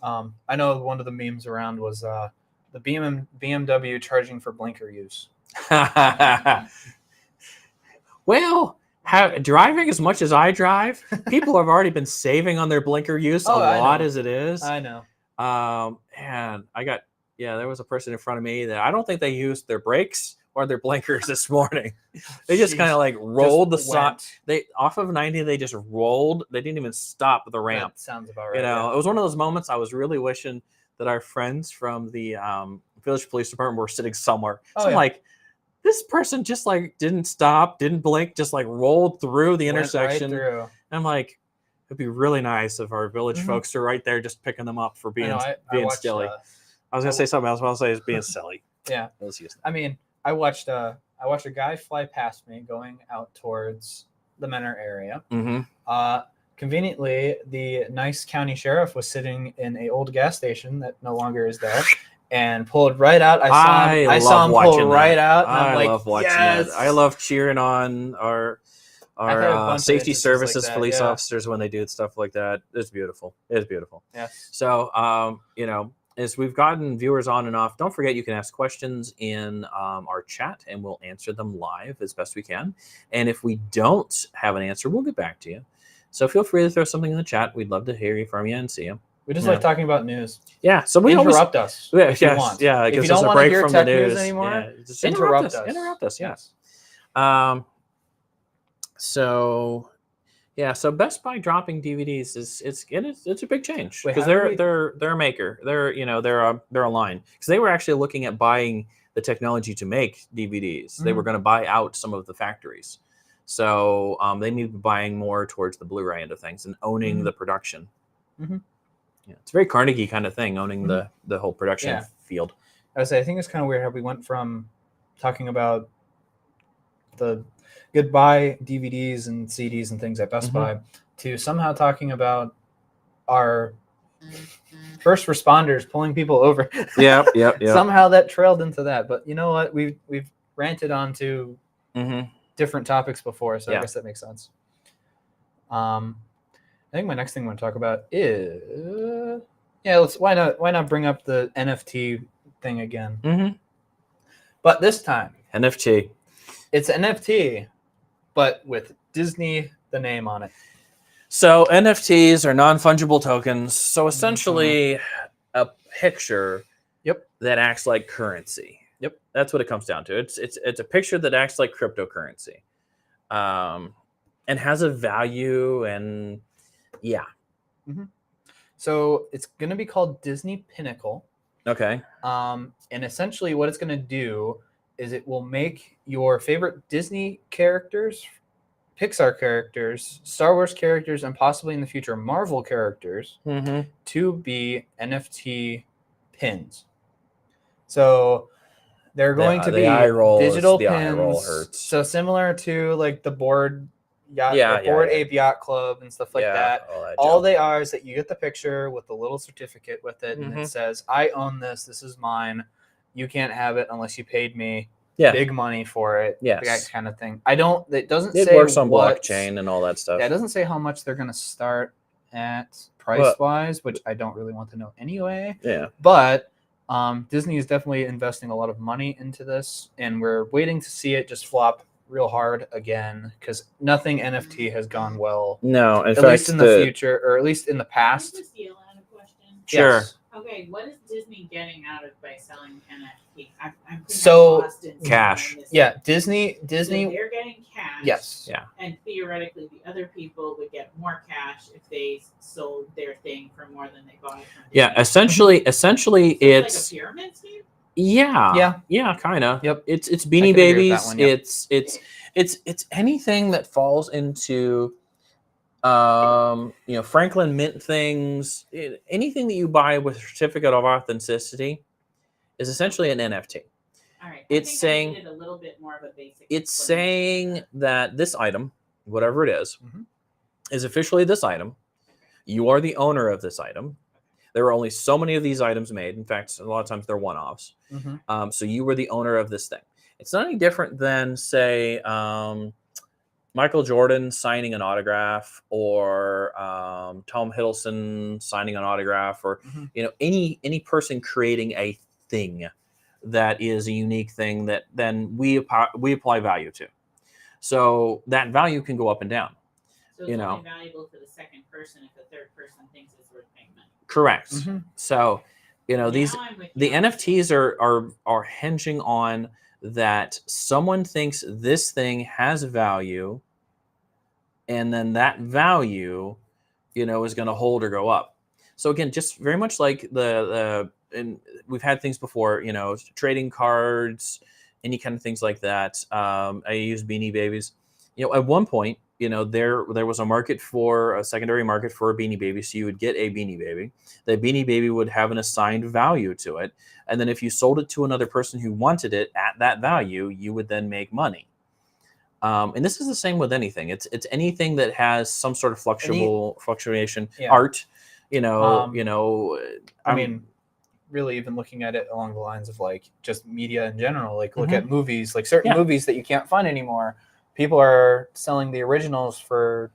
I know one of the memes around was the BMW charging for blinker use. Well, driving as much as I drive, people have already been saving on their blinker use a lot as it is. I know. And there was a person in front of me that I don't think they used their brakes or their blinkers this morning. They just kind of rolled the side. They off of 90, they just rolled. They didn't even stop the ramp. That sounds about right. It was one of those moments I was really wishing that our friends from the village police department were sitting somewhere. I'm like, this person just didn't stop, didn't blink, just rolled through the intersection. Right through. And I'm like, it'd be really nice if our village folks are right there just picking them up for being silly. I was gonna say something else. What I'll say is being silly. Yeah. I mean, I watched a guy fly past me going out towards the Menor area. Mm-hmm. Conveniently, the nice county sheriff was sitting in an old gas station that no longer is there, and pulled right out. I saw him pull right out. And I'm love watching that. I love cheering on our safety services police officers when they do stuff like that. It's beautiful. It's beautiful. Yes. So, as we've gotten viewers on and off, don't forget you can ask questions in our chat and we'll answer them live as best we can. And if we don't have an answer, we'll get back to you. So feel free to throw something in the chat. We'd love to hear from you and see you. We just like talking about news. Yeah. So we interrupt us if you want. Yeah. If you don't want to hear tech news anymore, just interrupt us. Interrupt us. Yes. So Best Buy dropping DVDs it's a big change because they're a maker. They're a line because they were actually looking at buying the technology to make DVDs. Mm-hmm. They were going to buy out some of the factories, so they need to be buying more towards the Blu-ray end of things and owning the production. Mm-hmm. Yeah, it's a very Carnegie kind of thing, owning the whole production field. I think it's kind of weird how we went from talking about the goodbye DVDs and CDs and things at Best Buy to somehow talking about our first responders pulling people over. Yeah. Somehow that trailed into that, but you know what? We've ranted on to different topics before, so I guess that makes sense. I think my next thing I want to talk about is why not bring up the NFT thing again? Mm-hmm. But this time NFT. It's NFT, but with Disney, the name on it. So NFTs are non-fungible tokens. So essentially a picture that acts like currency. Yep. That's what it comes down to. It's a picture that acts like cryptocurrency. And has a value and So it's going to be called Disney Pinnacle. Okay. And essentially what it's going to do is it will make your favorite Disney characters, Pixar characters, Star Wars characters, and possibly in the future Marvel characters to be NFT pins. So they're going to be digital pins. So similar to the board Ape Yacht Club and stuff like that. All they are is that you get the picture with the little certificate with it, and it says, "I own this. This is mine. You can't have it unless you paid me big money for it." That kind of thing. It doesn't say it works on blockchain and all that stuff. Yeah, it doesn't say how much they're going to start at price-wise, which I don't really want to know anyway. Yeah. But Disney is definitely investing a lot of money into this, and we're waiting to see it just flop real hard again because nothing NFT has gone well. No, in At fact, least in the future, or at least in the past. Can I steal out a question? Sure. Yes. Okay, what is Disney getting out of by selling NFT? I'm So, lost in cash. this. Yeah, Disney. So they're getting cash. Yes. Yeah. And theoretically, the other people would get more cash if they sold their thing for more than they bought it from Disney. Yeah, essentially, So it's like a pyramid scheme. yeah, kind of. Yep. It's I Beanie can agree with that Babies. one, yep. It's anything that falls into Franklin Mint things. Anything that you buy with a certificate of authenticity is essentially an NFT. All right. It's I think saying- I needed a little bit more of a basic. It's explanation. saying that this item, whatever it is, Mhm. is officially this item. You are the owner of this item. There are only so many of these items made. In fact, a lot of times they're one-offs. Mm-hmm. So you were the owner of this thing. It's not any different than, say, Michael Jordan signing an autograph, or Tom Hiddleston signing an autograph, or Mhm. any person creating a thing that is a unique thing that then we apply value to. So that value can go up and down. So it's only valuable to the second person if the third person thinks it's worth paying money. Correct. Mm-hmm. So the I'm NFTs are hinging on that someone thinks this thing has value, and then that value, is going to hold or go up. So again, just very much like and we've had things before, trading cards, any kind of things like that. I use Beanie Babies. At one point, there was a secondary market for a Beanie Baby. So you would get a Beanie Baby. The Beanie Baby would have an assigned value to it. And then if you sold it to another person who wanted it at that value, you would then make money. And this is the same with anything. It's anything that has some sort of fluctuation. Yeah. Art, I mean, really even looking at it along the lines of like just media in general, like look at movies, like certain movies that you can't find anymore. People are selling the originals for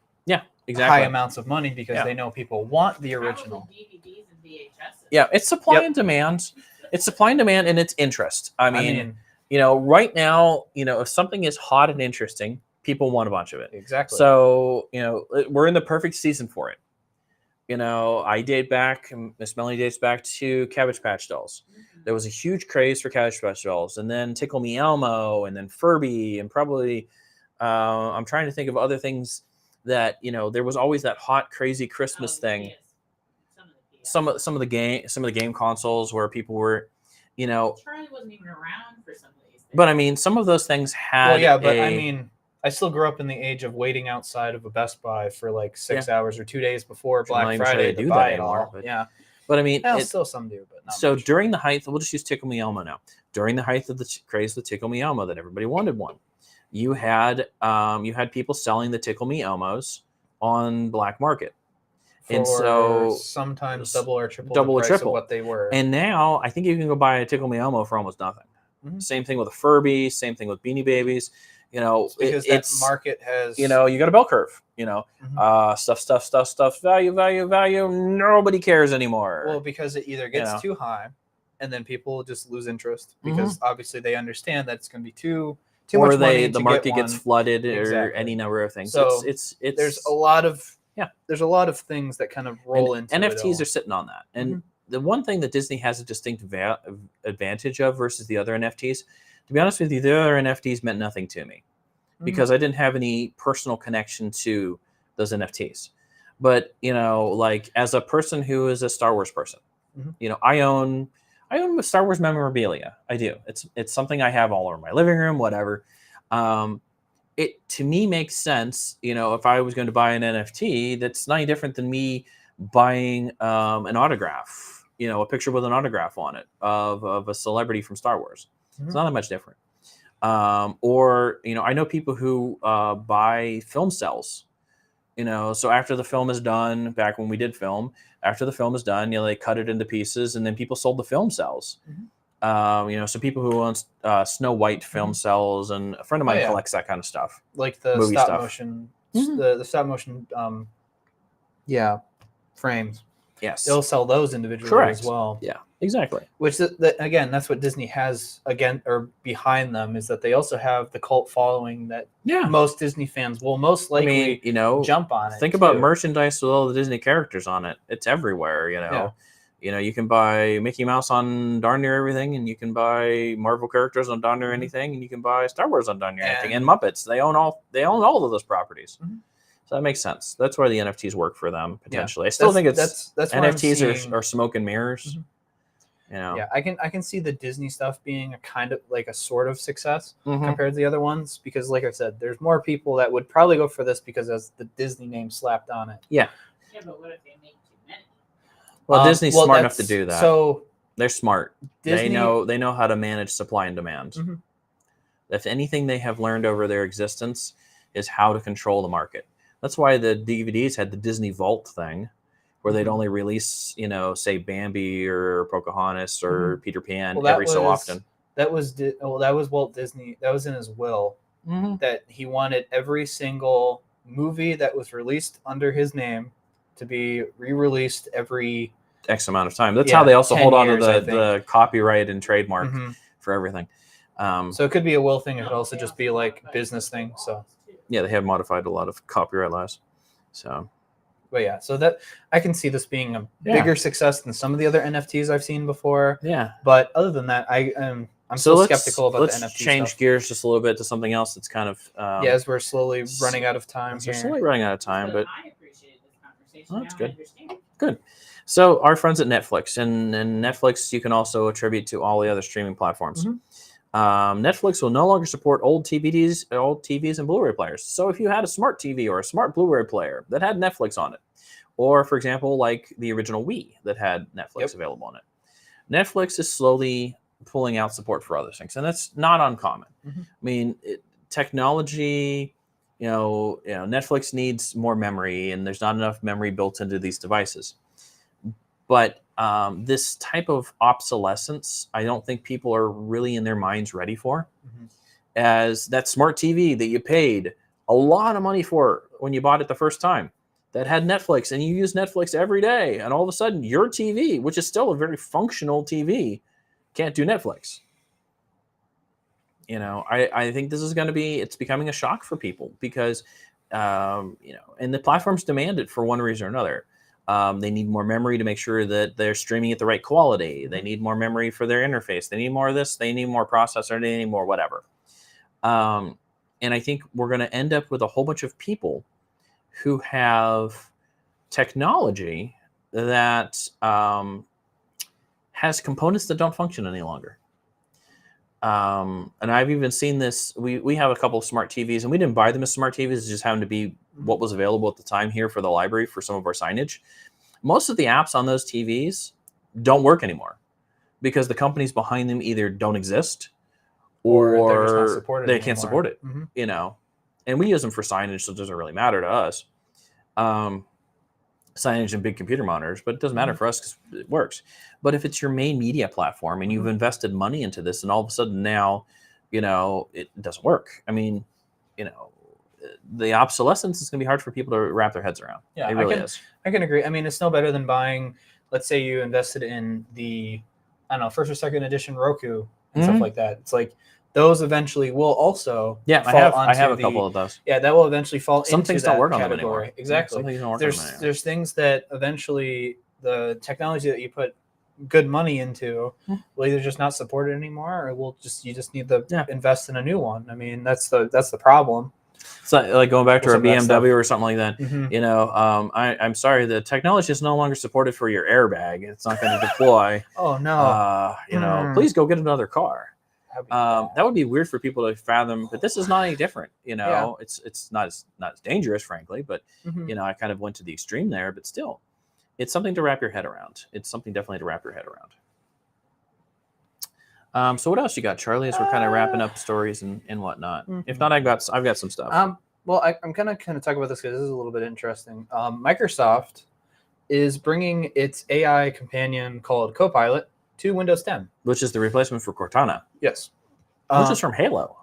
high amounts of money because they know people want the original. DVDs and VHS. Yeah, it's supply and demand. It's supply and demand, and it's interest. I mean, right now, if something is hot and interesting, people want a bunch of it. Exactly. So, we're in the perfect season for it. I date back, Miss Melanie dates back to Cabbage Patch Dolls. Mm-hmm. There was a huge craze for Cabbage Patch Dolls, and then Tickle Me Elmo, and then Furby, and probably, I'm trying to think of other things that, there was always that hot, crazy Christmas thing. Some of the game consoles where people were, Charley wasn't even around for some of these things. But I mean, some of those things had. I mean, I still grew up in the age of waiting outside of a Best Buy for like 6 hours or 2 days before Black Friday to buy them all. But I mean, still some do, but not so much. During the height, we'll just use Tickle Me Elmo now. During the height of the craze with Tickle Me Elmo, that everybody wanted one, you had people selling the Tickle Me Elmos on black market. And so sometimes double or triple of what they were. And now I think you can go buy a Tickle Me Elmo for almost nothing. Mm-hmm. Same thing with a Furby. Same thing with Beanie Babies. Because that market has. You got a bell curve. Mm-hmm. Stuff. Value. Nobody cares anymore. Well, because it either gets too high, and then people just lose interest because obviously they understand that it's going to be too much money. The market gets flooded, or any number of things. So it's there's a lot of. There's a lot of things that kind of roll into NFTs are sitting on that. And the one thing that Disney has a distinct advantage of versus the other NFTs, to be honest with you, the other NFTs meant nothing to me because I didn't have any personal connection to those NFTs. But, like as a person who is a Star Wars person, I own Star Wars memorabilia. I do. It's something I have all over my living room, whatever. It to me makes sense, if I was going to buy an NFT, that's not any different than me buying an autograph, a picture with an autograph on it of a celebrity from Star Wars. It's not that much different. Or I know people who buy film cells, so after the film is done, back when we did film, after the film is done, they cut it into pieces, and then people sold the film cells. So people who own Snow White film cells, and a friend of mine collects that kind of stuff, like the stop motion, the stop motion, frames. Yes. they'll sell those individually Correct. as well. Yeah, exactly. Which again, that's what Disney has behind them, is that they also have the cult following that most Disney fans will most likely jump on it. Think about merchandise with all the Disney characters on it. It's everywhere, you can buy Mickey Mouse on darn near everything, and you can buy Marvel characters on darn near anything, and you can buy Star Wars on darn near anything, and Muppets. They own all of those properties. Mm-hmm. So that makes sense. That's why the NFTs work for them potentially. I still think that's NFTs are smoke and mirrors. Yeah, I can see the Disney stuff being a kind of like a sort of success compared to the other ones, because like I said, there's more people that would probably go for this because as the Disney name slapped on it. Yeah, but what if they make too many? Well, Disney's smart enough to do that. So they're smart. Disney, they know how to manage supply and demand. Mm-hmm. If anything they have learned over their existence is how to control the market. That's why the DVDs had the Disney Vault thing, where they'd only release, say Bambi or Pocahontas or Peter Pan so often. That was Walt Disney. That was in his will that he wanted every single movie that was released under his name to be re-released every X amount of time. That's how they also hold on to years, the copyright and trademark for everything. So it could be a will thing. It could also just be like business thing. So yeah, they have modified a lot of copyright laws. So. But yeah, so that I can see this being a bigger success than some of the other NFTs I've seen before. Yeah. But other than that, I'm still skeptical about the NFT Let's change gears just a little bit to something else that's kind of as we're slowly running out of time. We're slowly running out of time, but I appreciated this conversation. That's good. Good. So our friends at Netflix, and Netflix you can also attribute to all the other streaming platforms. Netflix will no longer support old TVs and Blu-ray players. So if you had a smart TV or a smart Blu-ray player that had Netflix on it, or for example, like the original Wii that had Netflix available on it, Netflix is slowly pulling out support for other things, and that's not uncommon. I mean, technology, Netflix needs more memory, and there's not enough memory built into these devices. But this type of obsolescence, I don't think people are really in their minds ready for. As that smart TV that you paid a lot of money for when you bought it the first time, that had Netflix, and you use Netflix every day, and all of a sudden your TV, which is still a very functional TV, can't do Netflix. I think this is going to it's becoming a shock for people because, and the platforms demand it for one reason or another. They need more memory to make sure that they're streaming at the right quality. They need more memory for their interface. They need more of this. They need more processor. They need more whatever. And I think we're going to end up with a whole bunch of people who have technology that has components that don't function any longer. And I've even seen this. We have a couple of smart TVs, and we didn't buy them as smart TVs. It just happened to be what was available at the time here for the library for some of our signage. Most of the apps on those TVs don't work anymore because the companies behind them either don't exist or they can't support it. And we use them for signage, so it doesn't really matter to us. Signage and big computer monitors, but it doesn't matter for us because it works. But if it's your main media platform and you've invested money into this, and all of a sudden now, it doesn't work. I mean, the obsolescence is going to be hard for people to wrap their heads around. Yeah, it really is. I can agree. I mean, it's no better than buying, let's say you invested in the, first or second edition Roku and stuff like that. It's like those eventually will also I have a couple of those. Yeah, that will eventually fall Some into things that don't work category. On them anymore. Exactly. There's things that eventually the technology that you put good money into will either just not support it anymore, or you just need to invest in a new one. I mean, that's the problem. So, like going back to our BMW or something like that, I'm sorry, the technology is no longer supported for your airbag. It's not going to deploy. Oh no! Please go get another car. That would be weird for people to fathom, but this is not any different. It's not as dangerous, frankly, but I kind of went to the extreme there, but still, it's something to wrap your head around. It's something definitely to wrap your head around. So what else you got, Charlie, as we're kind of wrapping up stories and whatnot? If not, I've got some stuff. Well, I'm going to kind of talk about this because this is a little bit interesting. Microsoft is bringing its AI companion called Copilot to Windows 10. Which is the replacement for Cortana. Yes. Which is from Halo.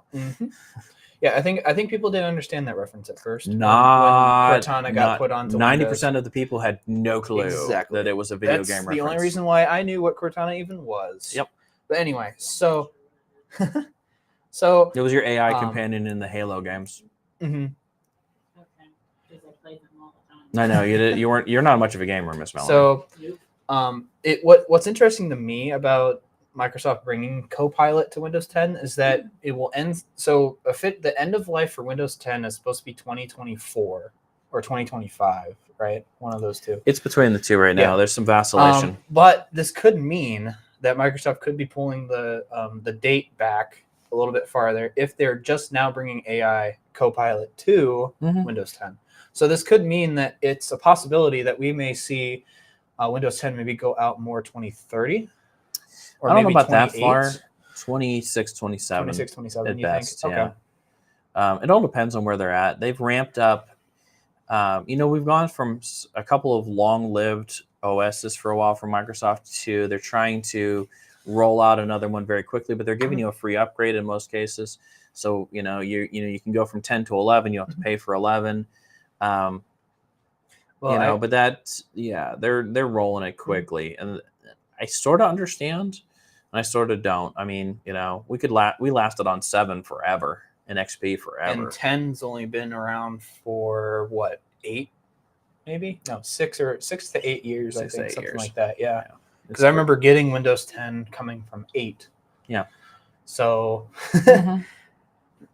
Yeah, I think people didn't understand that reference at first. When Not Cortana got put onto 90% of the people had no clue Exactly. that it was a video That's game the reference. only reason why I knew what Cortana even was. Yep. But anyway, so so It was your AI companion in the Halo games. Mm-hmm. Okay, because I played them all the time. I know you're not much of a gamer, Miss Melanie. So what's interesting to me about Microsoft bringing Copilot to Windows 10 is that it will end. So the end of life for Windows 10 is supposed to be 2024 or 2025, right? One of those two. It's between the two right now. Yeah. There's some vacillation. But this could mean that Microsoft could be pulling the date back a little bit farther if they're just now bringing AI Copilot to Windows 10. So this could mean that it's a possibility that we may see Windows 10 maybe go out more 2030. Or I don't know maybe about 28. that far. 26, 27. 26, 27, at you best, think? yeah. Okay. It all depends on where they're at. They've ramped up. We've gone from a couple of long-lived OSs for a while from Microsoft to they're trying to roll out another one very quickly, but they're giving you a free upgrade in most cases. So you can go from 10 to 11. You don't have to pay for 11. But they're rolling it quickly, and I sort of understand, and I sort of don't. I mean, we lasted on 7 forever and XP forever, And 10's only been around for what, 8? Maybe 6 to 8 years. 6 to 8 something years. like that. Yeah, because I remember getting Windows 10 coming from 8. Yeah. So that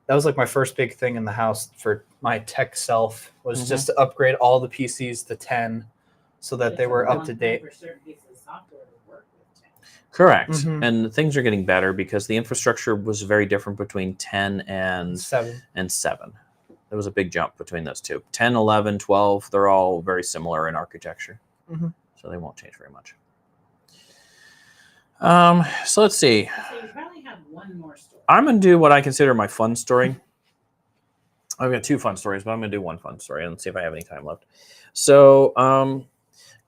was like my first big thing in the house for my tech self was just to upgrade all the PCs to 10 so that they were up to date. Correct. And things are getting better because the infrastructure was very different between 10 and 7. There was a big jump between those two. 10, 11, 12, they're all very similar in architecture. So they won't change very much. So let's see. So you probably have one more story. I'm going to do what I consider my fun story. I've got 2 fun stories, but I'm going to do one fun story and see if I have any time left. So a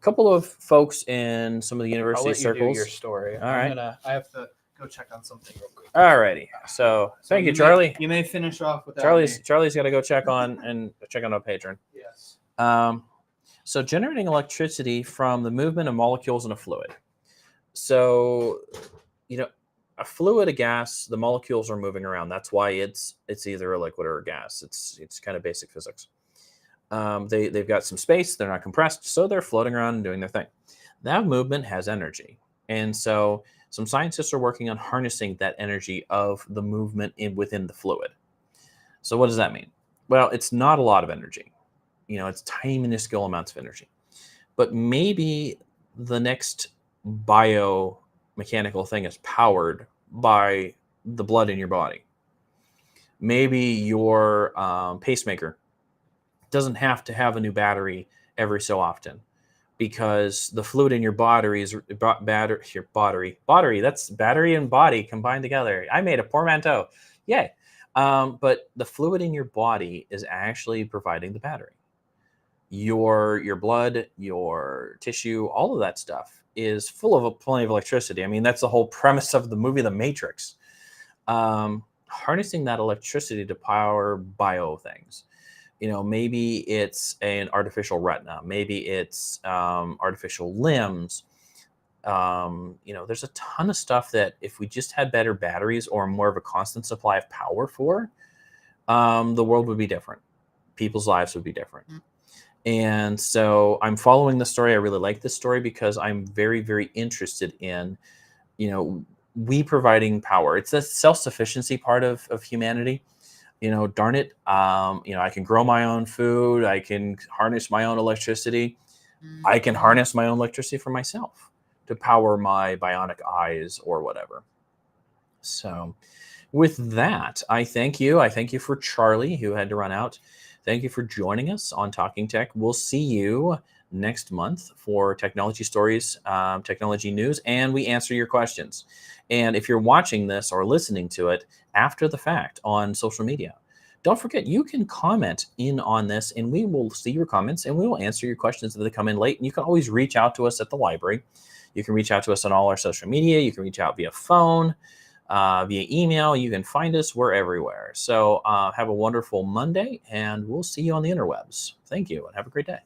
couple of folks in some of the university I'll let circles. You do your story. All right. I have to go check on something real quick. All righty. So thank you, Charlie. You may finish off with that. Charlie's got to go check on a patron. Yes. So generating electricity from the movement of molecules in a fluid. So, a fluid, a gas, the molecules are moving around. That's why it's either a liquid or a gas. It's kind of basic physics. They've got some space. They're not compressed, so they're floating around and doing their thing. That movement has energy, and so some scientists are working on harnessing that energy of the movement within the fluid. So what does that mean? Well, it's not a lot of energy. It's tiny, minuscule amounts of energy. But maybe the next biomechanical thing is powered by the blood in your body. Maybe your pacemaker doesn't have to have a new battery every so often because the fluid in your body is battery. That's battery and body combined together. I made a portmanteau. Yay. But the fluid in your body is actually providing the battery. Your blood, your tissue, all of that stuff is full of plenty of electricity. I mean, that's the whole premise of the movie The Matrix. Harnessing that electricity to power bio things. Maybe it's an artificial retina. Maybe it's artificial limbs. There's a ton of stuff that if we just had better batteries or more of a constant supply of power for, the world would be different. People's lives would be different. And so I'm following the story. I really like this story because I'm very, very interested in, we providing power. It's the self-sufficiency part of humanity. Darn it. I can grow my own food. I can harness my own electricity. I can harness my own electricity for myself to power my bionic eyes or whatever. So with that, I thank you. I thank you for Charlie, who had to run out. Thank you for joining us on Talking Tech. We'll see you next month for technology stories, technology news, and we answer your questions. And if you're watching this or listening to it after the fact on social media, don't forget you can comment in on this and we will see your comments and we will answer your questions if they come in late. And you can always reach out to us at the library. You can reach out to us on all our social media. You can reach out via phone. via email. You can find us. We're everywhere. So have a wonderful Monday, and we'll see you on the interwebs. Thank you, and have a great day.